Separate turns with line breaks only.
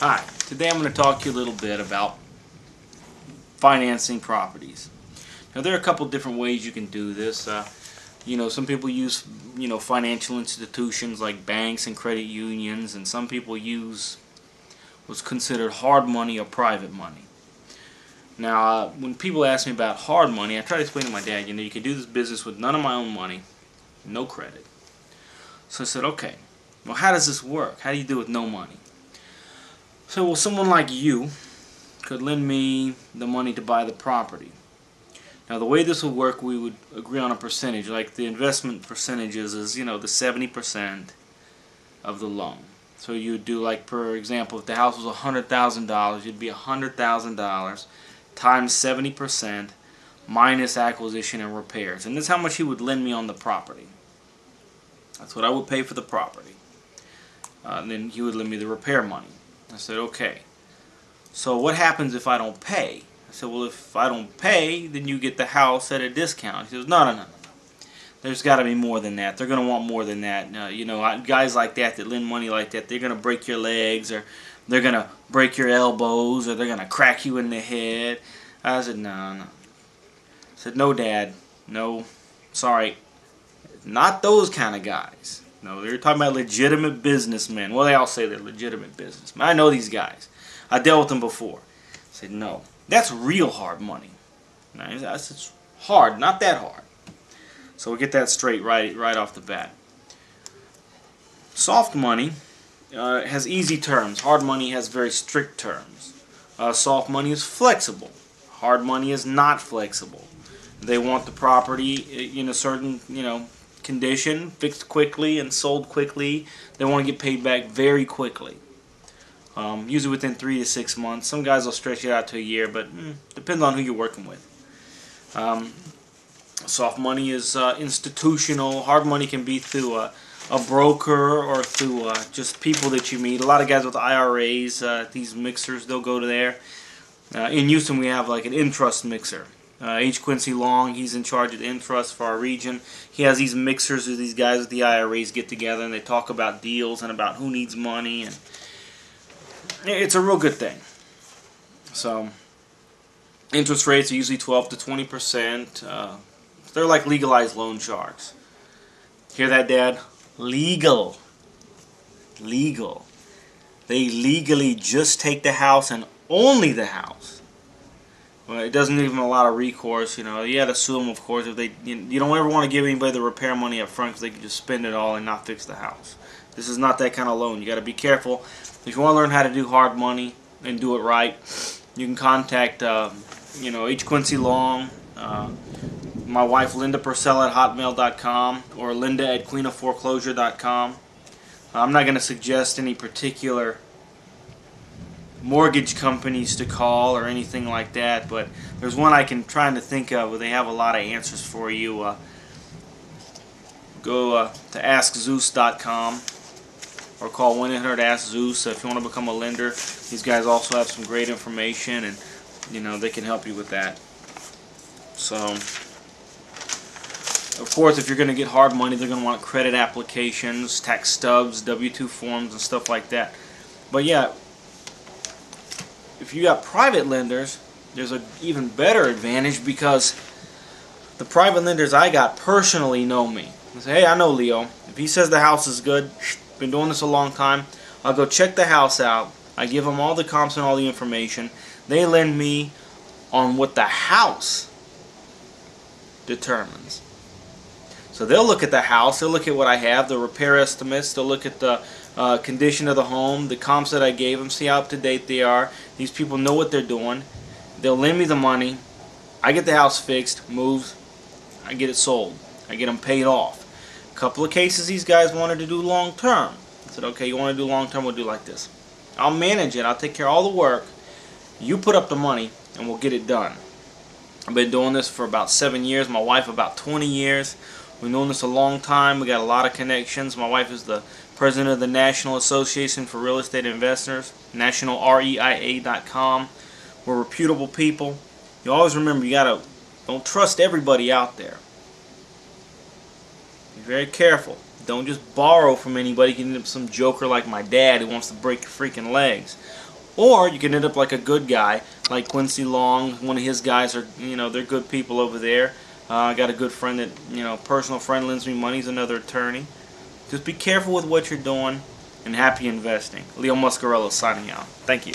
Hi, today I'm going to talk to you a little bit about financing properties. Now there are a couple different ways you can do this. Some people use financial institutions like banks and credit unions, and some people use what's considered hard money or private money. Now when people ask me about hard money, I try to explain to my dad, you can do this business with none of my own money, no credit. So I said, okay, well, how does this work? How do you do it with no money? So, well, someone like you could lend me the money to buy the property. Now, the way this would work, we would agree on a percentage. Like the investment percentages is, the 70% of the loan. So you would do, like, for example, if the house was $100,000, it'd be $100,000 times 70% minus acquisition and repairs. And this is how much he would lend me on the property. That's what I would pay for the property. And then he would lend me the repair money. I said, okay. So what happens if I don't pay? I said, well, if I don't pay, then you get the house at a discount. He says, no. There's got to be more than that. They're going to want more than that. Guys like that lend money like that, they're going to break your legs, or they're going to break your elbows, or they're going to crack you in the head. I said, no. I said, no, Dad. No. Sorry. Not those kind of guys. No, they're talking about legitimate businessmen. Well, they all say they're legitimate businessmen. I know these guys. I dealt with them before. I said, no. That's real hard money. It's hard, not that hard. So we get that straight right off the bat. Soft money has easy terms. Hard money has very strict terms. Soft money is flexible. Hard money is not flexible. They want the property in a certain, condition, fixed quickly and sold quickly. They want to get paid back very quickly. Usually within 3 to 6 months. Some guys will stretch it out to a year, but depends on who you're working with. Soft money is institutional. Hard money can be through a broker or through just people that you meet. A lot of guys with IRAs, these mixers, they'll go to there. In Houston, we have like an Intrust mixer. H. Quincy Long, he's in charge of the Intrust for our region. He has these mixers where these guys with the IRAs get together and they talk about deals and about who needs money, and it's a real good thing. So, interest rates are usually 12 to 20%. They're like legalized loan sharks. Hear that, Dad? Legal. They legally just take the house and only the house. Well, it doesn't give them a lot of recourse, You had to sue them, of course, if they. You don't ever want to give anybody the repair money up front because they can just spend it all and not fix the house. This is not that kind of loan. You got to be careful. If you want to learn how to do hard money and do it right, you can contact, H. Quincy Long, my wife Linda Purcell at hotmail.com, or Linda at queenofforeclosure.com. I'm not going to suggest any particular mortgage companies to call or anything like that, but there's one I can try to think of where they have a lot of answers for you. Go to AskZeus.com or call 1-800-ASK-ZEUS if you want to become a lender. These guys also have some great information, and they can help you with that. So, of course, if you're going to get hard money, they're going to want credit applications, tax stubs, W-2 forms, and stuff like that. But yeah, if you got private lenders, there's an even better advantage because the private lenders I got personally know me. I say, hey, I know Leo. If he says the house is good, been doing this a long time, I'll go check the house out. I give them all the comps and all the information. They lend me on what the house determines. So they'll look at the house, they'll look at what I have, the repair estimates, they'll look at the condition of the home, the comps that I gave them, see how up to date they are. These people know what they're doing. They'll lend me the money. I get the house fixed, moved, I get it sold. I get them paid off. A couple of cases these guys wanted to do long term. I said, okay, you want to do long term, we'll do like this. I'll manage it, I'll take care of all the work. You put up the money and we'll get it done. I've been doing this for about 7 years, my wife about 20 years. We've known this a long time. We got a lot of connections. My wife is the president of the National Association for Real Estate Investors, nationalreia.com. We're reputable people. You always remember, don't trust everybody out there. Be very careful. Don't just borrow from anybody. You can end up some joker like my dad who wants to break your freaking legs. Or you can end up like a good guy, like Quincy Long. One of his guys are, they're good people over there. I got a good friend that, personal friend lends me money. He's another attorney. Just be careful with what you're doing, and happy investing. Leo Muscarello signing out. Thank you.